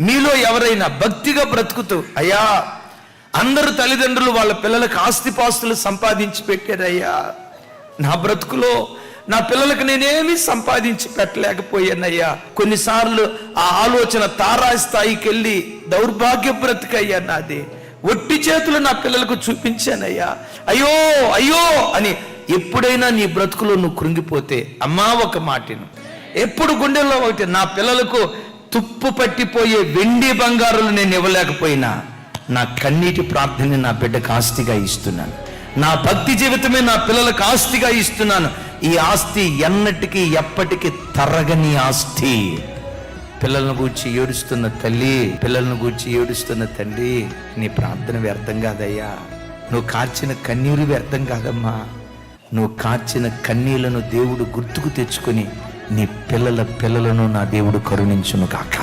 మీలో ఎవరైనా భక్తిగా బ్రతుకుతూ, అయ్యా అందరు తల్లిదండ్రులు వాళ్ళ పిల్లలకు ఆస్తిపాస్తులు సంపాదించి పెట్టారయ్యా, నా బ్రతుకులో నా పిల్లలకు నేనేమి సంపాదించి పెట్టలేకపోయానయ్యా, కొన్నిసార్లు ఆ ఆలోచన తారాస్థాయికి వెళ్ళి దౌర్భాగ్య బ్రతుకయ్యా నాది, ఒట్టి చేతులు నా పిల్లలకు చూపించానయ్యా, అయ్యో అయ్యో అని ఎప్పుడైనా నీ బ్రతుకులో నువ్వు కృంగిపోతే, అమ్మా ఒక మాటను ఎప్పుడు గుండెల్లో ఒకటి, నా పిల్లలకు తుప్పు పట్టిపోయే వెండి బంగారులు నేను ఇవ్వలేకపోయినా నా కన్నీటి ప్రార్థనని నా బిడ్డకు ఆస్తిగా ఇస్తున్నాను, నా భక్తి జీవితమే నా పిల్లలకు ఆస్తిగా ఇస్తున్నాను. ఈ ఆస్తి ఎన్నటికీ ఎప్పటికీ తరగని ఆస్తి. పిల్లలను గూర్చి ఏడుస్తున్న తల్లి, పిల్లలను గూర్చి ఏడుస్తున్న తండ్రి, నీ ప్రార్థన వ్యర్థం కాదయ్యా, నువ్వు కార్చిన కన్నీరు వ్యర్థం కాదమ్మా. నువ్వు కార్చిన కన్నీళ్లను దేవుడు గుర్తుకు తెచ్చుకొని నీ పిల్లలను నా దేవుడు కరుణించును కాక.